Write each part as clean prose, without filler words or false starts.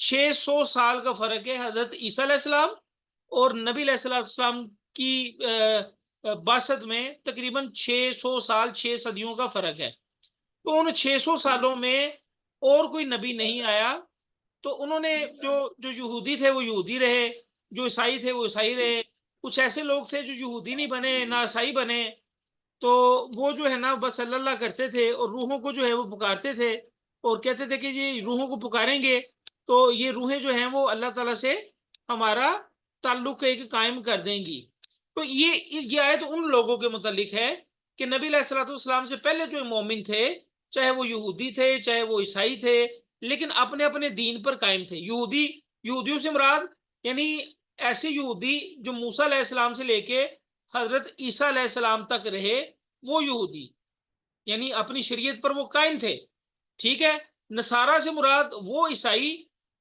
600 سال کا فرق ہے حضرت عیسیٰ علیہ السلام اور نبی علیہ السلام کی بعثت میں تقریباً 600 سال 6 صدیوں کا فرق ہے. تو ان 600 سالوں میں اور کوئی نبی نہیں آیا. تو انہوں نے جو یہودی تھے وہ یہودی رہے، جو عیسائی تھے وہ عیسائی رہے. کچھ ایسے لوگ تھے جو یہودی نہیں بنے نہ عیسائی بنے، تو وہ جو ہے نا بس صلی اللہ کرتے تھے اور روحوں کو جو ہے وہ پکارتے تھے اور کہتے تھے کہ یہ روحوں کو پکاریں گے تو یہ روحیں جو ہیں وہ اللہ تعالیٰ سے ہمارا تعلق ایک قائم کر دیں گی. تو یہ آیت ان لوگوں کے متعلق ہے کہ نبی علیہ الصلوۃ والسلام سے پہلے جو مومن تھے، چاہے وہ یہودی تھے چاہے وہ عیسائی تھے، لیکن اپنے اپنے دین پر قائم تھے. یہودیوں سے مراد یعنی ایسے یہودی جو موسیٰ علیہ السلام سے لے کے حضرت عیسیٰ علیہ السلام تک رہے، وہ یہودی یعنی اپنی شریعت پر وہ قائم تھے. ٹھیک ہے. نصارہ سے مراد وہ عیسائی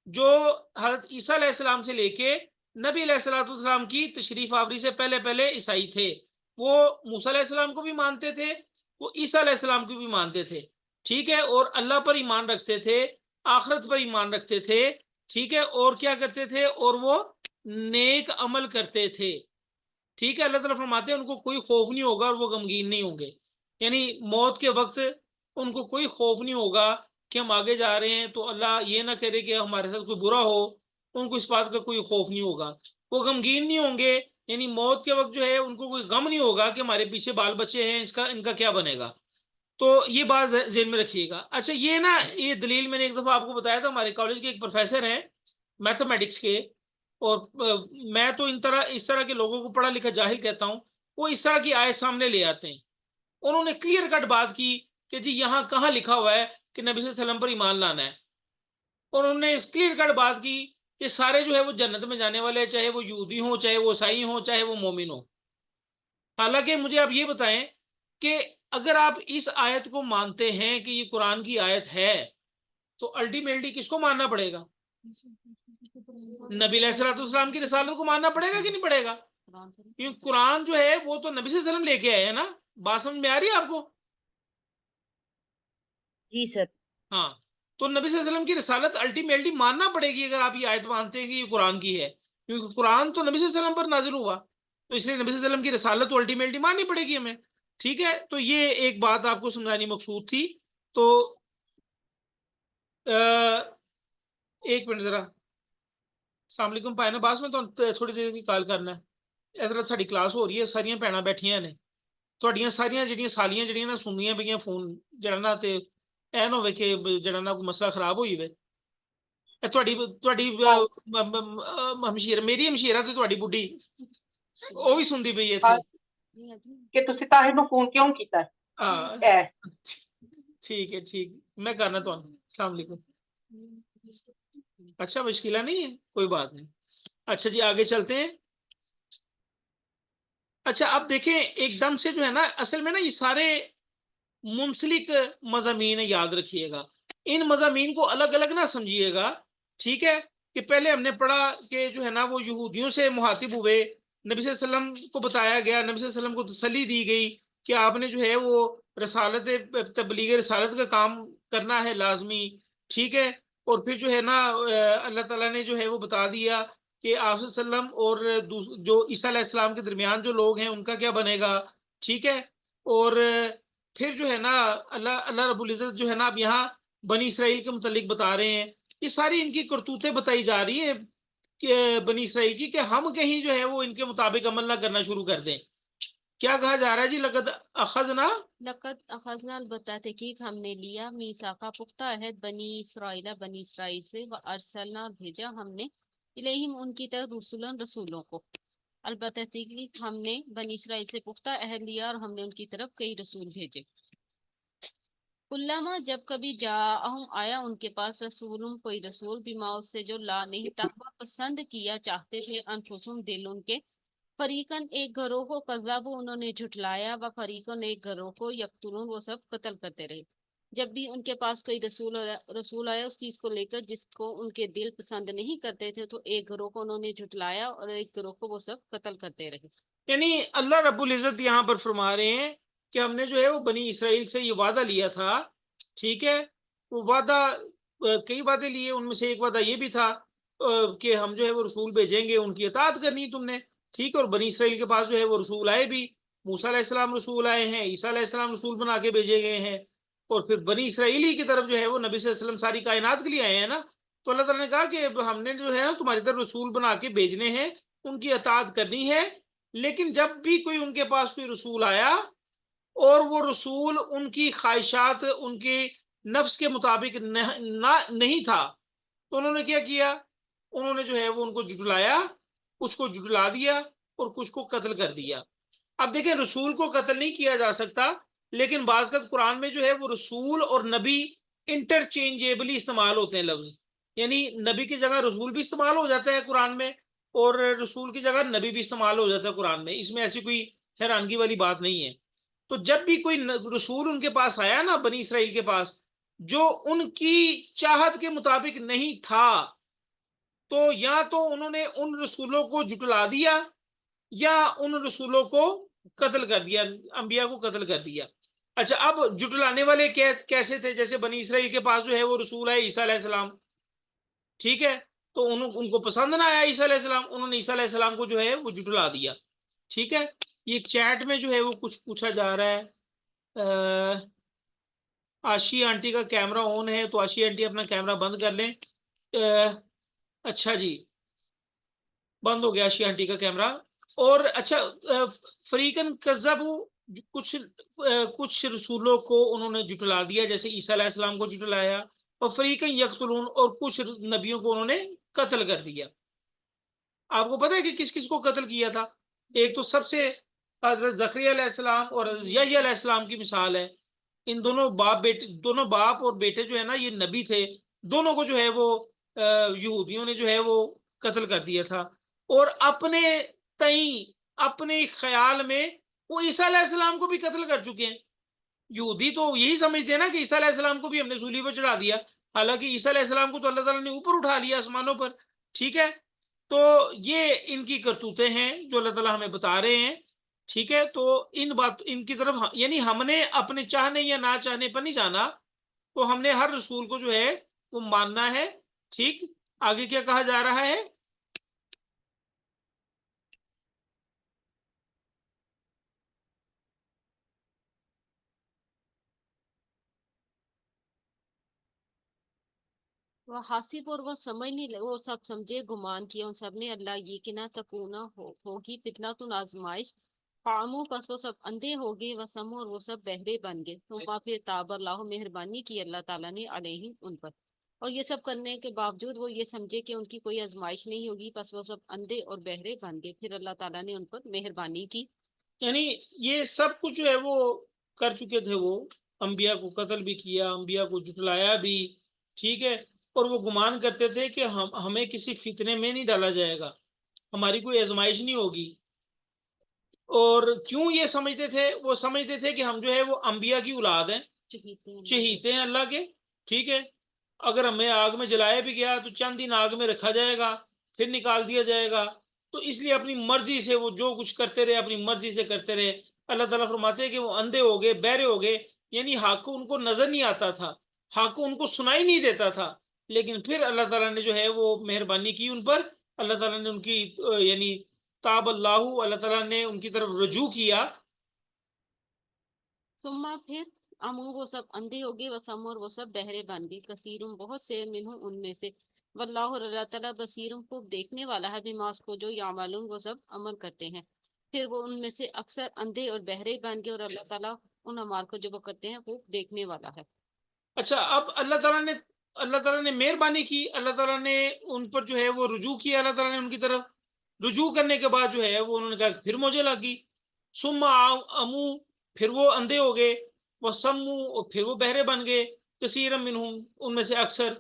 جو حضرت عیسیٰ علیہ السلام سے لے کے نبی علیہ السلام کی تشریف آوری سے پہلے عیسائی تھے. وہ موسیٰ علیہ السلام کو بھی مانتے تھے، وہ عیسیٰ علیہ السلام کو بھی مانتے تھے. ٹھیک ہے. اور اللہ پر ایمان رکھتے تھے، آخرت پر ایمان رکھتے تھے. ٹھیک ہے. اور کیا کرتے تھے؟ اور وہ نیک عمل کرتے تھے. ٹھیک ہے. اللہ تعالیٰ فرماتے ہیں ان کو کوئی خوف نہیں ہوگا اور وہ غمگین نہیں ہوں گے. یعنی موت کے وقت ان کو کوئی خوف نہیں ہوگا کہ ہم آگے جا رہے ہیں تو اللہ یہ نہ کرے کہ ہمارے ساتھ کوئی برا ہو. ان کو اس بات کا کوئی خوف نہیں ہوگا. وہ غمگین نہیں ہوں گے، یعنی موت کے وقت جو ہے ان کو کوئی غم نہیں ہوگا کہ ہمارے پیچھے بال بچے ہیں، ان کا کیا بنے گا. تو یہ بات ذہن میں رکھیے گا. اچھا یہ دلیل میں نے ایک دفعہ آپ کو بتایا تھا. ہمارے کالج کے ایک پروفیسر ہیں میتھمیٹکس کے، اور میں تو اس طرح کے لوگوں کو پڑھا لکھا جاہل کہتا ہوں. وہ اس طرح کی آیت سامنے لے آتے ہیں. انہوں نے کلیئر کٹ بات کی کہ جی یہاں کہاں لکھا ہوا ہے کہ نبی صلی اللہ علیہ وسلم پر ایمان لانا ہے. اور انہوں نے کلیئر کٹ بات کی کہ سارے جو ہے وہ جنت میں جانے والے ہیں، چاہے وہ یہودی ہوں چاہے وہ عیسائی ہوں چاہے وہ مومن ہوں. حالانکہ مجھے آپ یہ بتائیں کہ اگر آپ اس آیت کو مانتے ہیں کہ یہ قرآن کی آیت ہے تو الٹیمیٹلی کس کو ماننا پڑے گا؟ نبی علیہ السلام کی رسالت کو ماننا پڑے گا کہ نہیں پڑے گا؟ کیونکہ قرآن جو ہے وہ تو نبی صلی اللہ علیہ وسلم لے کے آئے ہیں نا. بات سمجھ میں آ رہی ہے آپ کو؟ جی سر. ہاں. تو نبی صلی اللہ علیہ وسلم کی رسالت الٹیمیٹلی ماننا پڑے گی اگر آپ یہ آیت مانتے ہیں کہ یہ قرآن کی ہے، کیونکہ قرآن تو نبی صلی اللہ علیہ وسلم پر نازل ہوا، تو اس لیے نبی صلی اللہ علیہ وسلم کی رسالت تو الٹیمیٹلی ماننی پڑے گی ہمیں. ٹھیک ہے. تو یہ ایک بات آپ کو سمجھانی مقصود تھی. تو ایک منٹ ذرا. السلام علیکم پائے نا باس میں تو تھوڑی دیر کی کال کرنا ہے. ادھر ساری کلاس ہو رہی ہے، ساریاں بھੈਣਾਂ بیٹھیاں نے، ਤੁਹਾਡੀਆਂ ਸਾਰੀਆਂ ਜਿਹੜੀਆਂ ਸਾਲੀਆਂ ਜਿਹੜੀਆਂ ਨਾ ਸੁਣਦੀਆਂ ਪਈਆਂ ਫੋਨ ਜਿਹੜਾ ਨਾ, ਤੇ ਐ ਨਾ ਹੋਵੇ ਕਿ ਜਿਹੜਾ ਨਾ ਕੋਈ ਮਸਲਾ ਖਰਾਬ ਹੋਈ ਵੇ. ਇਹ ਤੁਹਾਡੀ ਹਮਸ਼ੀਰ, ਮੇਰੀ ਹਮਸ਼ੀਰਾ ਤੇ ਤੁਹਾਡੀ ਬੁੱਢੀ ਉਹ ਵੀ ਸੁਣਦੀ ਪਈ ਇੱਥੇ ਕਿ ਤੁਸੀਂ ਤਾਹਿਰ ਨੂੰ ਫੋਨ ਕਿਉਂ ਕੀਤਾ? ਹਾਂ ٹھیک ہے ٹھیک، میں کرنا تو. السلام علیکم. اچھا مشکلہ نہیں ہے، کوئی بات نہیں. اچھا جی آگے چلتے ہیں. اچھا اب دیکھیں ایک دم سے جو ہے نا اصل میں نا یہ سارے منسلک مضامین یاد رکھیے گا. ان مضامین کو الگ الگ نہ سمجھیے گا. ٹھیک ہے. کہ پہلے ہم نے پڑھا کہ جو ہے نا وہ یہودیوں سے مخاطب ہوئے، نبی صلی اللہ علیہ وسلم کو بتایا گیا، نبی صلی اللہ علیہ وسلم کو تسلی دی گئی کہ آپ نے جو ہے وہ تبلیغ رسالت کا کام کرنا ہے لازمی. ٹھیک ہے. اور پھر جو ہے نا اللہ تعالیٰ نے جو ہے وہ بتا دیا کہ آپ صلی اللہ علیہ وسلم اور جو عیسیٰ علیہ السلام کے درمیان جو لوگ ہیں ان کا کیا بنے گا. ٹھیک ہے. اور پھر جو ہے نا اللہ رب العزت جو ہے نا اب یہاں بنی اسرائیل کے متعلق بتا رہے ہیں. یہ ساری ان کی کرتوتیں بتائی جا رہی ہیں کہ بنی اسرائیل کی، کہ ہم کہیں جو ہے وہ ان کے مطابق عمل نہ کرنا شروع کر دیں. کیا کہا جا رہا ہے جی؟ لقد اخذنا البتہ تحقیق ہم نے لیا میثاقہ پختہ عہد بنی اسرائیل سے، وارسلنا اور بھیجا ہم نے الیہم ان کی طرف رسولوں کو. البتہ تحقیق ہم نے بنی اسرائیل سے پختہ عہد لیا اور ہم نے ان کی طرف کئی رسول بھیجے. علامہ جب کبھی آیا ان کے پاس کوئی رسول بما اس سے جو لا نہیں تقوی پسند کیا چاہتے تھے انفسہم دل ان کے، فریقاً ایک گروہ کو کذبوا انہوں نے جھٹلایا، و فریقاً ایک گروہ کو یقتلون وہ سب قتل کرتے رہے. جب بھی ان کے پاس کوئی رسول آیا اس چیز کو لے کر جس کو ان کے دل پسند نہیں کرتے تھے، تو ایک گروہ کو انہوں نے جھٹلایا اور ایک گروہ کو وہ سب قتل کرتے رہے. یعنی اللہ رب العزت یہاں پر فرما رہے ہیں کہ ہم نے جو ہے وہ بنی اسرائیل سے یہ وعدہ لیا تھا. ٹھیک ہے. وہ وعدہ کئی وعدے لیے، ان میں سے ایک وعدہ یہ بھی تھا کہ ہم جو ہے وہ رسول بھیجیں گے، ان کی اطاعت کرنی ہے تم نے، ٹھیک ہے. اور بنی اسرائیل کے پاس جو ہے وہ رسول آئے بھی، موسیٰ علیہ السلام رسول آئے ہیں، عیسیٰ علیہ السلام رسول بنا کے بھیجے گئے ہیں، اور پھر بنی اسرائیلی کی طرف جو ہے وہ نبی صلی اللہ علیہ وسلم ساری کائنات کے لیے آئے ہیں نا. تو اللہ تعالیٰ نے کہا کہ ہم نے جو ہے نا تمہاری طرف رسول بنا کے بھیجنے ہیں، ان کی اطاعت کرنی ہے. لیکن جب بھی کوئی ان کے پاس کوئی رسول آیا اور وہ رسول ان کی خواہشات، ان کے نفس کے مطابق نہیں تھا، تو انہوں نے کیا کیا؟ انہوں نے جو ہے وہ ان کو جھٹلایا، کچھ کو جھٹلا دیا اور کچھ کو قتل کر دیا. اب دیکھیں، رسول کو قتل نہیں کیا جا سکتا، لیکن بعض کا قرآن میں جو ہے وہ رسول اور نبی انٹرچینجیبلی استعمال ہوتے ہیں لفظ، یعنی نبی کی جگہ رسول بھی استعمال ہو جاتا ہے قرآن میں، اور رسول کی جگہ نبی بھی استعمال ہو جاتا ہے قرآن میں. اس میں ایسی کوئی حیرانگی والی بات نہیں ہے. تو جب بھی کوئی رسول ان کے پاس آیا نا، بنی اسرائیل کے پاس، جو ان کی چاہت کے مطابق نہیں تھا، تو یا تو انہوں نے ان رسولوں کو جھٹلا دیا یا ان رسولوں کو قتل کر دیا، انبیاء کو قتل کر دیا. اچھا، اب جھٹلانے والے کیسے تھے؟ جیسے بنی اسرائیل کے پاس جو ہے وہ رسول ہے عیسیٰ علیہ السلام، ٹھیک ہے، تو ان کو پسند نہ آیا عیسیٰ علیہ السلام، انہوں نے عیسیٰ علیہ السلام کو جو ہے وہ جھٹلا دیا. ٹھیک ہے. یہ چیٹ میں جو ہے وہ کچھ پوچھا جا رہا ہے. آشی آنٹی کا کیمرہ آن ہے، تو آشی آنٹی اپنا کیمرہ بند کر لیں. اچھا جی، بند ہو گیا آشی آنٹی کا کیمرہ. اور اچھا، فریقن کذبوا، کچھ رسولوں کو انہوں نے جھٹلا دیا، جیسے عیسیٰ علیہ السلام کو جھٹلایا، اور فریقن یقتلون، اور کچھ نبیوں کو انہوں نے قتل کر دیا. آپ کو پتہ ہے کہ کس کس کو قتل کیا تھا؟ ایک تو سب سے حضرت زکریا علیہ السلام اور حضرت یحییٰ علیہ السلام کی مثال ہے. ان دونوں باپ اور بیٹے جو ہے نا، یہ نبی تھے. دونوں کو جو ہے وہ یہودیوں نے جو ہے وہ قتل کر دیا تھا. اور اپنے خیال میں وہ عیسیٰ علیہ السلام کو بھی قتل کر چکے ہیں. یہودی تو یہی سمجھتے ہیں نا کہ عیسیٰ علیہ السلام کو بھی ہم نے سولی پر چڑھا دیا، حالانکہ عیسیٰ علیہ السلام کو تو اللہ تعالیٰ نے اوپر اٹھا لیا آسمانوں پر. ٹھیک ہے. تو یہ ان کی کرتوتیں ہیں جو اللہ تعالیٰ ہمیں بتا رہے ہیں. ٹھیک ہے. تو ان کی طرف، یعنی ہم نے اپنے چاہنے یا نہ چاہنے پر نہیں جانا، تو ہم نے ہر رسول کو جو ہے وہ ماننا ہے. ٹھیک. آگے کیا کہا جا رہا ہے؟ وہ حاسب اور وہ سمجھ نہیں وہ سب سمجھے گمان کیا ان سب نے اللہ یہ کہ نہ تکونا ہوگی فتنہ تو آزمائش، قامو پس وہ سب اندھے ہو گئے، وہ سمو اور وہ سب بہرے بن گئے. تو پھر تاب اللہ، مہربانی کی اللہ تعالیٰ نے علیہم ان پر، اور یہ سب کرنے کے باوجود وہ یہ سمجھے کہ ان کی کوئی آزمائش نہیں ہوگی، پس وہ سب اندھے اور بہرے بن گئے. پھر اللہ تعالیٰ نے ان پر مہربانی کی. یعنی یہ سب کچھ جو ہے وہ کر چکے تھے. وہ انبیاء کو قتل بھی کیا، انبیاء کو جھٹلایا بھی. ٹھیک ہے. اور وہ گمان کرتے تھے کہ ہمیں کسی فتنے میں نہیں ڈالا جائے گا، ہماری کوئی آزمائش نہیں ہوگی. اور کیوں یہ سمجھتے تھے؟ وہ سمجھتے تھے کہ ہم جو ہے وہ انبیاء کی اولاد ہیں، چہیتے ہیں اللہ کے. ٹھیک ہے. اگر ہمیں آگ میں جلایا بھی گیا تو چند دن آگ میں رکھا جائے گا، پھر نکال دیا جائے گا. تو اس لیے اپنی مرضی سے وہ جو کچھ کرتے رہے، اپنی مرضی سے کرتے رہے. اللہ تعالیٰ فرماتے ہیں کہ وہ اندھے ہو گئے، بہرے ہو گئے، یعنی حق ان کو نظر نہیں آتا تھا، حق ان کو سنائی نہیں دیتا تھا. لیکن پھر اللہ تعالیٰ نے جو ہے وہ مہربانی کی ان پر. اللہ تعالیٰ نے ان کی یعنی تاب اللہ، اللہ تعالیٰ نے ان کی طرف رجوع کیا. ثم پھر امو وہ سب اندھے ہو گئے، وسم اور وہ سب بہرے بن گئے، کثیرم بہت سے، منہم ان میں سے، واللہ اور اللہ تعالیٰ بصیرم خوب دیکھنے والا ہے، بماس کو جو یعملون وہ سب عمل کرتے ہیں. پھر وہ ان میں سے اکثر اندھے اور بہرے بن گئے، اور اللہ تعالیٰ ان اعمال کو جو وہ کرتے ہیں خوب دیکھنے والا ہے. اچھا، اب اللہ تعالیٰ نے مہربانی کی، اللہ تعالیٰ نے ان پر جو ہے وہ رجوع کیا. اللہ تعالیٰ نے ان کی طرف رجوع کرنے کے بعد جو ہے وہ انہوں نے کہا پھر مجھے لگی. ثم امو، پھر وہ اندھے ہو گئے، وہ سمو، اور پھر وہ بہرے بن گئے، کثیر منہم ان میں سے اکثر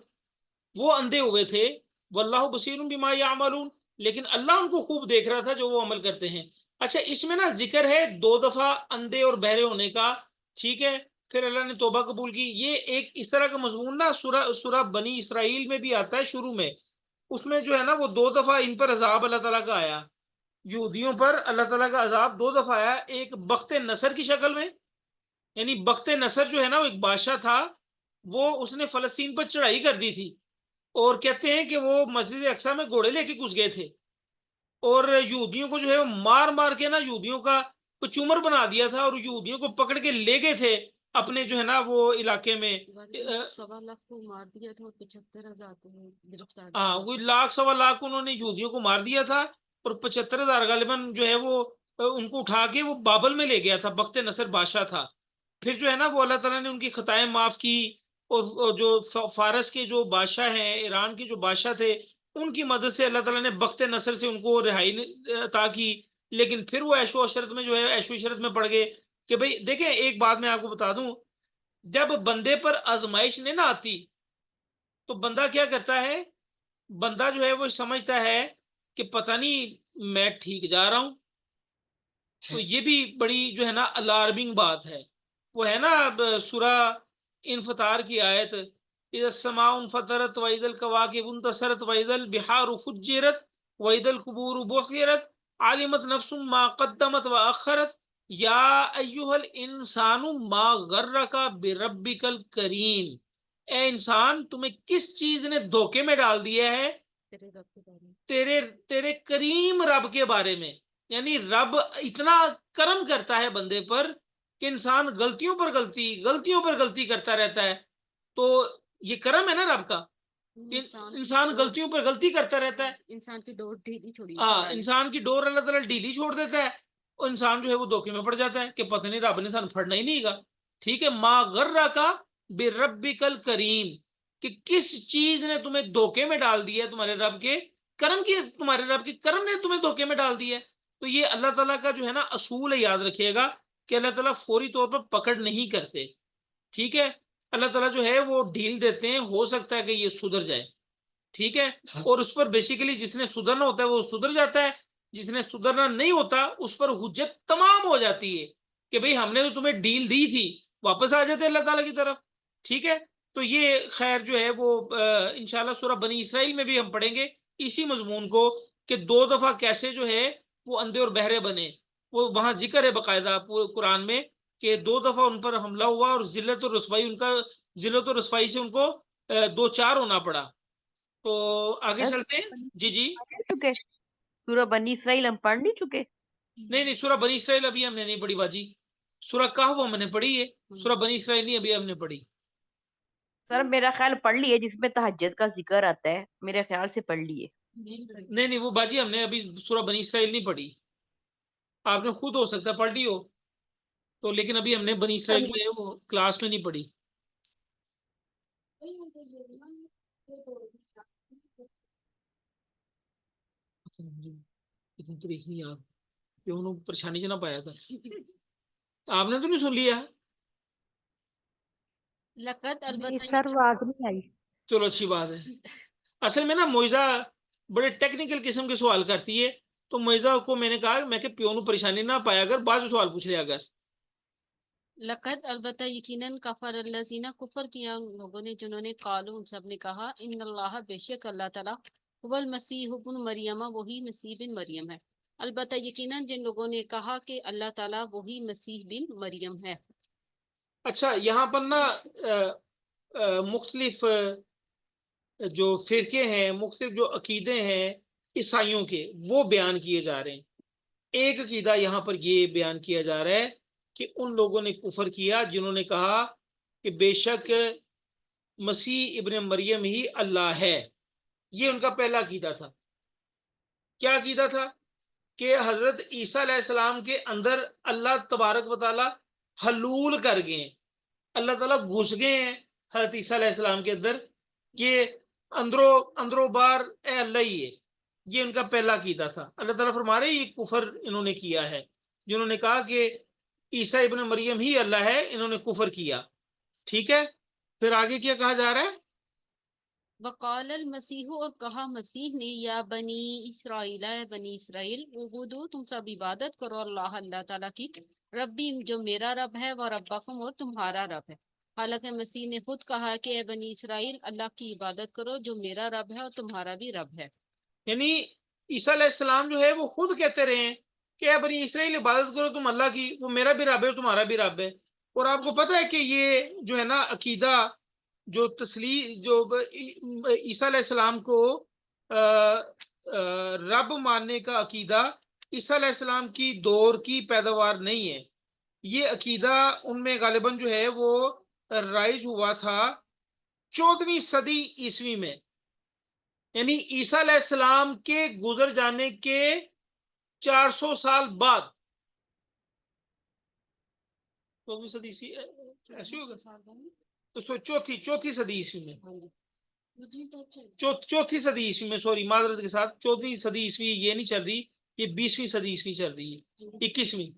وہ اندھے ہوئے تھے. واللہ بصیر بما یعملون، لیکن اللہ ان کو خوب دیکھ رہا تھا جو وہ عمل کرتے ہیں. اچھا، اس میں نا ذکر ہے 2 دفعہ اندھے اور بہرے ہونے کا. ٹھیک ہے. پھر اللہ نے توبہ قبول کی. یہ ایک اس طرح کا مضمون نا سورہ بنی اسرائیل میں بھی آتا ہے شروع میں. اس میں جو ہے نا وہ 2 دفعہ ان پر عذاب اللہ تعالیٰ کا آیا. یہودیوں پر اللہ تعالیٰ کا عذاب 2 دفعہ آیا. ایک بخت نصر کی شکل میں، یعنی بخت نصر جو ہے نا وہ ایک بادشاہ تھا وہ اس نے فلسطین پر چڑھائی کر دی تھی، اور کہتے ہیں کہ وہ مسجد اقصی میں گھوڑے لے کے گھس گئے تھے، اور یہودیوں کو جو ہے وہ مار مار کے نا یہودیوں کا کچومر بنا دیا تھا، اور یہودیوں کو پکڑ کے لے گئے تھے اپنے جو ہے نا وہ علاقے میں۔ 1.25 لاکھ کو مار دیا تھا اور 75,000 کو گرفتار ہاں، کیا وہی لاکھ سوا لاکھ انہوں نے یہودیوں کو مار دیا تھا، اور 75,000 غالباً جو ہے وہ ان کو اٹھا کے وہ بابل میں لے گیا تھا، بخت نصر بادشاہ تھا۔ پھر جو ہے نا وہ اللہ تعالیٰ نے ان کی خطائیں معاف کی، اور جو فارس کے جو بادشاہ ہیں، ایران کے جو بادشاہ تھے، ان کی مدد سے اللہ تعالیٰ نے بخت نصر سے ان کو رہائی عطا کی۔ لیکن پھر وہ عیش و عشرت میں جو ہے عیش و عشرت میں پڑ گئے کہ بھئی دیکھیں، ایک بات میں آپ کو بتا دوں، جب بندے پر آزمائش نہیں نہ آتی تو بندہ کیا کرتا ہے؟ بندہ جو ہے وہ سمجھتا ہے کہ پتہ نہیں میں ٹھیک جا رہا ہوں۔ تو یہ بھی بڑی جو ہے نا الارمنگ بات ہے۔ وہ ہے نا سورہ انفطار کی آیت، اذا السماء انفطرت واذا الكواكب انتصرت واذا البحار فجرت واذا القبور بعثرت علمت نفس ما قدمت واخرت یا ایھا الانسان ما غرک بربک الکریم۔ اے انسان، تمہیں کس چیز نے دھوکے میں ڈال دیا ہے؟ تیرے رب کے بارے میں، تیرے کریم رب کے بارے میں۔ یعنی رب اتنا کرم کرتا ہے بندے پر کہ انسان غلطیوں پر غلطی کرتا رہتا ہے۔ تو یہ کرم ہے نا رب کا، انسان غلطیوں پر غلطی کرتا رہتا ہے۔ انسان کی ڈور ڈھیلی چھوڑی ہے ہاں، خدا نے۔ انسان کی ڈور اللہ تعالیٰ ڈھیلی چھوڑ دیتا ہے، اور انسان جو ہے وہ دھوکے میں پڑ جاتا ہے کہ پتہ نہیں رب نے سان پھڑنا ہی نہیں گا۔ ٹھیک ہے، ما غرک بربک الکریم، کہ کس چیز نے تمہیں دھوکے میں ڈال دیا ہے؟ تمہارے رب کے کرم کی، تمہارے رب کے کرم نے تمہیں دھوکے میں ڈال دیا ہے۔ تو یہ اللہ تعالیٰ کا جو ہے نا اصول ہے، یاد رکھیے گا کہ اللہ تعالیٰ فوری طور پر پکڑ نہیں کرتے۔ ٹھیک ہے، اللہ تعالیٰ جو ہے وہ ڈھیل دیتے ہیں، ہو سکتا ہے کہ یہ سدھر جائے۔ ٹھیک ہے، اور اس پر بیسیکلی جس نے سدھرنا ہوتا ہے وہ سدھر جاتا ہے، جس نے سدھرنا نہیں ہوتا اس پر حجت تمام ہو جاتی ہے کہ بھئی ہم نے تو تمہیں ڈیل دی تھی، واپس آ جاتے اللہ تعالیٰ کی طرف۔ ٹھیک ہے، تو یہ خیر جو ہے وہ انشاءاللہ سورہ بنی اسرائیل میں بھی ہم پڑھیں گے اسی مضمون کو، کہ 2 دفعہ کیسے جو ہے وہ اندھے اور بہرے بنے۔ وہ وہاں ذکر ہے باقاعدہ پورے قرآن میں کہ 2 دفعہ ان پر حملہ ہوا، اور ذلت اور رسوائی، ان کا ذلت اور رسوائی سے ان کو 2 4 ہونا پڑا۔ تو آگے چلتے ہیں۔ جی جی، چکے سورہ بنی اسرائیل ہم پڑھ نہیں چکے؟ نہیں سورہ بنی اسرائیل ابھی ہم نے نہیں پڑھی باجی، سورہ کہف ہم نے پڑھی ہے، سورہ بنی اسرائیل نہیں ابھی ہم نے پڑھی۔ سر میرا خیال پڑھ لیے، جس میں تہجد کا ذکر آتا ہے، میرے خیال سے پڑھ لیے۔ نہیں وہ باجی ہم نے ابھی سورہ بنی اسرائیل نہیں پڑھی، آپ نے خود ہو سکتا ہے پڑھ لی ہو تو، لیکن ابھی ہم نے بنی اسرائیل جو ہے وہ کلاس میں نہیں پڑھی۔ اتنی تاریخ نہیں یاد کہ انہوں پریشانی نہ پایا تھا، آپ نے تو نہیں سن لیا؟ لقد البتہ سر آواز نہیں آئی۔ چلو اچھی بات ہے۔ اصل میں نا معیزہ بڑے ٹیکنیکل قسم کے سوال کرتی ہے، تو معیزہ کو میں نے کہا میں کہ پیونو پریشانی نہ پایا اگر بعض سوال پوچھ لیا اگر۔ لقد البتہ یقیناً کفر الذین کفر کیا ان لوگوں نے جنہوں نے قالوا ان سب نے کہا ان اللہ بے شک اللہ تعالیٰ هو المسیح ابن مریم وہی مسیح بن مریم ہے۔ البتہ یقیناً جن لوگوں نے کہا کہ اللہ تعالیٰ وہی مسیح بن مریم ہے۔ اچھا، یہاں پر نا مختلف جو فرقے ہیں، مختلف جو عقیدے ہیں عیسائیوں کے، وہ بیان کیے جا رہے ہیں۔ ایک عقیدہ یہاں پر یہ بیان کیا جا رہا ہے کہ ان لوگوں نے کفر کیا جنہوں نے کہا کہ بے شک مسیح ابن مریم ہی اللہ ہے۔ یہ ان کا پہلا عقیدہ تھا۔ کیا عقیدہ تھا؟ کہ حضرت عیسیٰ علیہ السلام کے اندر اللہ تبارک و تعالیٰ حلول کر گئے ہیں، اللہ تعالیٰ گھس گئے ہیں حضرت عیسیٰ علیہ السلام کے اندر، کہ اندرو بار اے اللہ ہی ہے۔ یہ ان کا پہلا عقیدہ تھا۔ اللہ تعالیٰ فرما رہے یہ کفر انہوں نے کیا ہے، جنہوں نے کہا کہ عیسیٰ ابن مریم ہی اللہ ہے، انہوں نے کفر کیا۔ ٹھیک ہے، پھر آگے کیا کہا جا رہا ہے؟ وقال المسیح اور کہا مسیح نے یا بنی اسرائیل اے بنی اسرائیل اعبدوا تم سب عبادت کرو اللہ اللہ تعالیٰ کی، ربی جو میرا رب ہے وہ ربکم اور تمہارا رب ہے۔ حالانکہ مسیح نے خود کہا کہ اے بنی اسرائیل اللہ کی عبادت کرو جو میرا رب ہے اور تمہارا بھی رب ہے۔ یعنی عیسیٰ علیہ السلام جو ہے وہ خود کہتے رہے ہیں کہ اے بنی اسرائیل عبادت کرو تم اللہ کی، وہ میرا بھی رب ہے اور تمہارا بھی رب ہے۔ اور آپ کو پتہ ہے کہ یہ جو ہے نا عقیدہ جو عیسیٰ علیہ السلام کو رب ماننے کا عقیدہ عیسیٰ علیہ السلام کی دور کی پیداوار نہیں ہے. یہ عقیدہ ان میں غالباً جو ہے وہ رائج ہوا تھا 14ویں صدی عیسوی میں، یعنی عیسیٰ علیہ السلام کے گزر جانے کے 400 سال بعد. 14ویں صدی عیسوی ایسی ہوگا تو چوتھی صدی عیسوی میں، چوتھی صدی عیسوی میں، سوری معذرت کے ساتھ 14ویں صدی عیسوی یہ نہیں چل رہی، یہ 20ویں صدی عیسوی چل رہی ہے، 21ویں.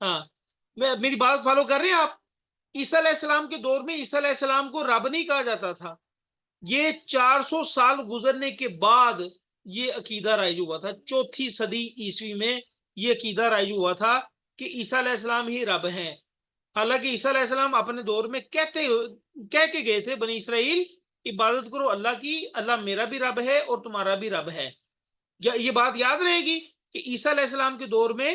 ہاں میری بات فالو کر رہے ہیں آپ؟ عیسیٰ علیہ السلام کے دور میں عیسیٰ علیہ السلام کو رب نہیں کہا جاتا تھا. یہ 400 سال گزرنے کے بعد یہ عقیدہ رائج ہوا تھا. چوتھی صدی عیسوی میں یہ عقیدہ رائج ہوا تھا کہ عیسیٰ علیہ السلام ہی رب ہیں. حالانکہ عیسیٰ علیہ السلام اپنے دور میں کہہ کے گئے تھے بنی اسرائیل عبادت کرو اللہ کی، اللہ میرا بھی رب ہے اور تمہارا بھی رب ہے. یہ بات یاد رہے گی کہ عیسیٰ علیہ السلام کے دور میں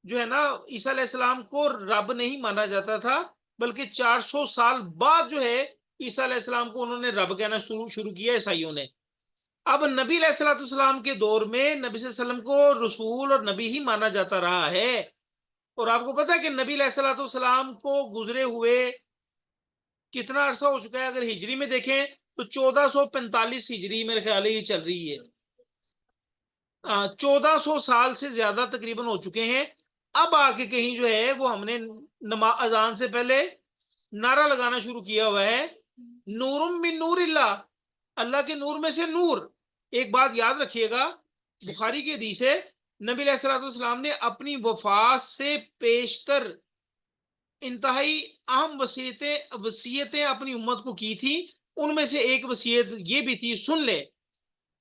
جو ہے نا عیسیٰ علیہ السلام کو رب نہیں مانا جاتا تھا، بلکہ 400 سال بعد جو ہے عیسیٰ علیہ السلام کو انہوں نے رب کہنا شروع کیا عیسائیوں نے. اب نبی علیہ السلام کے دور میں نبی صلی اللہ علیہ وسلم کو رسول اور نبی ہی مانا جاتا رہا ہے. اور آپ کو پتا ہے کہ نبی علیہ السلام کو گزرے ہوئے کتنا عرصہ ہو چکا ہے؟ اگر ہجری میں دیکھیں تو 1445 ہجری میرے خیال ہے یہ چل رہی ہے. 1400 سال سے زیادہ تقریباً ہو چکے ہیں. اب آ کے کہیں جو ہے وہ ہم نے اذان سے پہلے نعرہ لگانا شروع کیا ہوا ہے، نور من نور اللہ، اللہ کے نور میں سے نور. ایک بات یاد رکھیے گا، بخاری کی حدیث ہے نبی علیہ السلام نے اپنی وفات سے پیشتر انتہائی اہم وصیتیں اپنی امت کو کی تھی. ان میں سے ایک وصیت یہ بھی تھی، سن لے،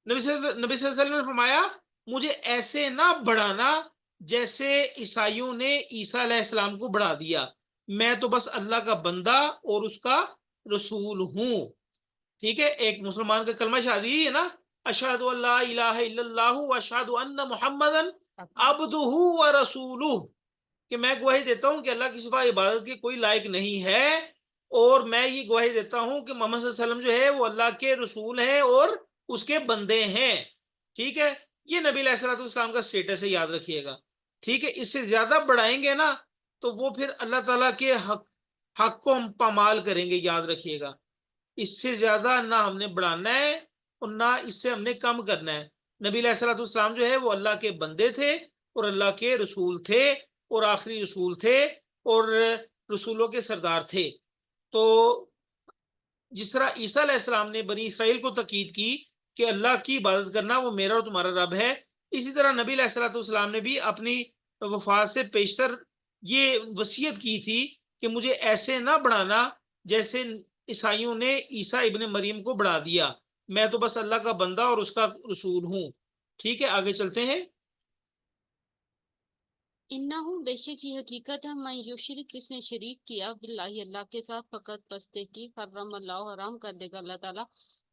نبی صلی اللہ علیہ وسلم نے فرمایا مجھے ایسے نہ بڑھانا جیسے عیسائیوں نے عیسیٰ علیہ السلام کو بڑھا دیا، میں تو بس اللہ کا بندہ اور اس کا رسول ہوں. ٹھیک ہے، ایک مسلمان کا کلمہ شہادی ہے نا، اشہد ان لا الہ الا اللہ واشہد ان محمدن عبدہ ورسولہ، کہ میں گواہی دیتا ہوں کہ اللہ کی سوا عبادت کے کوئی لائق نہیں ہے، اور میں یہ گواہی دیتا ہوں کہ محمد صلی اللہ علیہ وسلم جو ہے وہ اللہ کے رسول ہیں اور اس کے بندے ہیں. ٹھیک ہے، یہ نبی علیہ السلام کا سٹیٹس ہے، یاد رکھیے گا. ٹھیک ہے، اس سے زیادہ بڑھائیں گے نا تو وہ پھر اللہ تعالیٰ کے حق کو ہم پامال کریں گے، یاد رکھیے گا. اس سے زیادہ نہ ہم نے بڑھانا ہے اور نہ اس سے ہم نے کم کرنا ہے. نبی علیہ السلام جو ہے وہ اللہ کے بندے تھے اور اللہ کے رسول تھے اور آخری رسول تھے اور رسولوں کے سردار تھے. تو جس طرح عیسیٰ علیہ السلام نے بنی اسرائیل کو تاکید کی کہ اللہ کی عبادت کرنا وہ میرا اور تمہارا رب ہے، اسی طرح نبی علیہ السلام نے بھی اپنی وفات سے پیشتر یہ وصیت کی تھی کہ مجھے ایسے نہ بڑھانا جیسے عیسائیوں نے عیسیٰ ابن مریم کو بڑھا دیا، میں تو بس اللہ کا بندہ اور اس کا رسول ہوں. ٹھیک ہے، آگے چلتے ہیں. انہو بے شک یہ حقیقت ہے، من یشرک جس نے شریک کیا باللہ اللہ کے ساتھ، فقط پستے کی حرم اللہ حرام کر دے گا اللہ تعالیٰ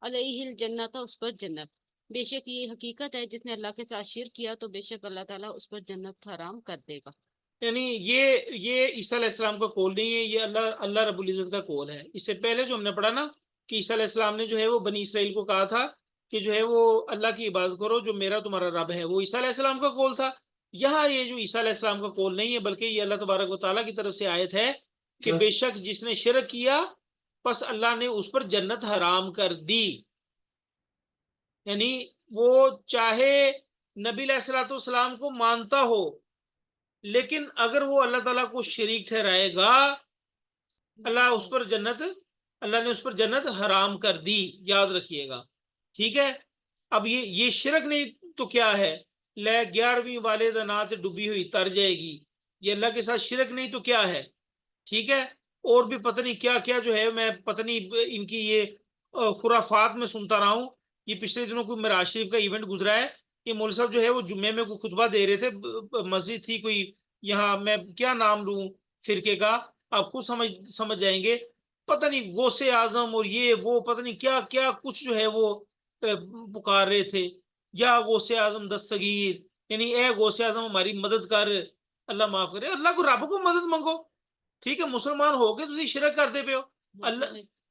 علیہ الجنت اس پر جنت. بے شک یہ حقیقت ہے جس نے اللہ کے ساتھ شرک کیا تو بے شک اللہ تعالیٰ اس پر جنت حرام کر دے گا. یعنی یہ عیسیٰ علیہ السلام کا قول نہیں ہے، یہ اللہ رب العزت کا قول ہے. اس سے پہلے جو ہم نے پڑھا نا کہ عیسیٰ علیہ السلام نے جو ہے وہ بنی اسرائیل کو کہا تھا کہ جو ہے وہ اللہ کی عبادت کرو جو میرا تمہارا رب ہے، وہ عیسیٰ علیہ السلام کا قول تھا. یہاں یہ جو عیسیٰ علیہ السلام کا قول نہیں ہے بلکہ یہ اللہ تبارک و تعالیٰ کی طرف سے آیت ہے کہ بے شک جس نے شرک کیا پس اللہ نے اس پر جنت حرام کر دی. یعنی وہ چاہے نبی علیہ السلام کو مانتا ہو لیکن اگر وہ اللہ تعالیٰ کو شریک ٹھہرائے گا اللہ نے اس پر جنت حرام کر دی، یاد رکھیے گا. ٹھیک ہے، اب یہ شرک نہیں تو کیا ہے؟ لے 11ویں والد نات ڈوبی ہوئی تر جائے گی، یہ اللہ کے ساتھ شرک نہیں تو کیا ہے؟ ٹھیک ہے، اور بھی پتہ نہیں کیا کیا جو ہے، میں پتہ نہیں ان کی یہ خرافات میں سنتا رہا ہوں. یہ پچھلے دنوں کوئی معراج شریف کا ایونٹ گزرا ہے، یہ مولوی صاحب جو ہے وہ جمعے میں کوئی خطبہ دے رہے تھے، مسجد تھی کوئی یہاں، میں کیا نام لوں فرقے کا، آپ خود سمجھ جائیں گے. پتہ نہیں غوث اعظم اور یہ وہ پتہ نہیں کیا کیا کچھ جو ہے وہ پکار رہے تھے، یا غوث اعظم دستگیر، یعنی اے غوث اعظم ہماری مدد کر، اللہ معاف کرے. اللہ کو رب کو مدد منگو. ٹھیک ہے، مسلمان ہو کے تسی شرک کرتے پہ ہو. اللہ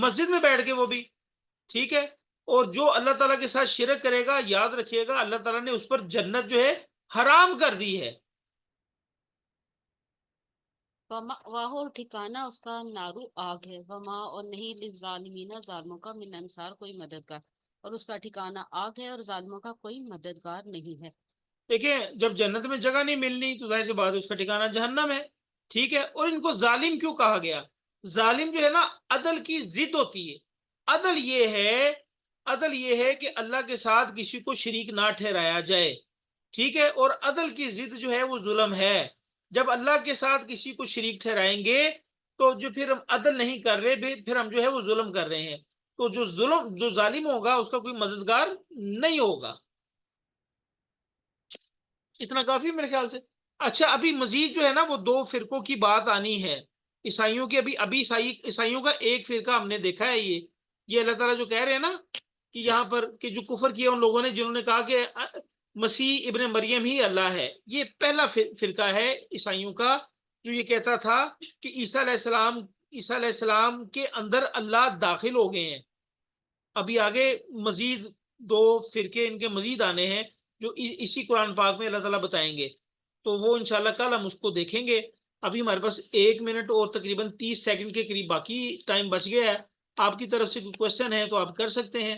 مسجد میں بیٹھ کے وہ بھی ٹھیک ہے. اور جو اللہ تعالیٰ کے ساتھ شرک کرے گا یاد رکھیے گا اللہ تعالیٰ نے اس پر جنت جو ہے حرام کر دی ہے. وما واہ اور ٹھکانہ اس کا نارو آگ ہے. وما اور نہیں للظالمین ظالموں کا من انصار کوئی مددگار. اور اس کا ٹھکانہ آگ ہے اور ظالموں کا کوئی مددگار نہیں ہے. دیکھیں جب جنت میں جگہ نہیں ملنی تو ظاہر سی بات ہے اس کا ٹھکانہ جہنم ہے. ٹھیک ہے. اور ان کو ظالم کیوں کہا گیا؟ ظالم جو ہے نا عدل کی ضد ہوتی ہے. عدل یہ ہے کہ اللہ کے ساتھ کسی کو شریک نہ ٹھہرایا جائے. ٹھیک ہے. اور عدل کی ضد جو ہے وہ ظلم ہے. جب اللہ کے ساتھ کسی کو شریک ٹھہرائیں گے تو جو پھر ہم عدل نہیں کر رہے پھر ہم جو ہے وہ ظلم کر رہے ہیں. تو جو ظالم ہوگا اس کا کوئی مددگار نہیں ہوگا. اتنا کافی میرے خیال سے. اچھا ابھی مزید جو ہے نا وہ دو فرقوں کی بات آنی ہے عیسائیوں کی. ابھی عیسائیوں کا ایک فرقہ ہم نے دیکھا ہے. یہ اللہ تعالیٰ جو کہہ رہے ہیں نا کہ یہاں پر کہ جو کفر کیا ان لوگوں نے جنہوں نے کہا کہ مسیح ابن مریم ہی اللہ ہے. یہ پہلا فرقہ ہے عیسائیوں کا جو یہ کہتا تھا کہ عیسیٰ علیہ السلام کے اندر اللہ داخل ہو گئے ہیں. ابھی آگے مزید دو فرقے ان کے مزید آنے ہیں جو اسی قرآن پاک میں اللہ تعالیٰ بتائیں گے. تو وہ انشاءاللہ کل ہم اس کو دیکھیں گے. ابھی ہمارے پاس 1 منٹ اور تقریباً 30 سیکنڈ کے قریب باقی ٹائم بچ گیا ہے. آپ کی طرف سے کوئی کوشچن ہے تو آپ کر سکتے ہیں.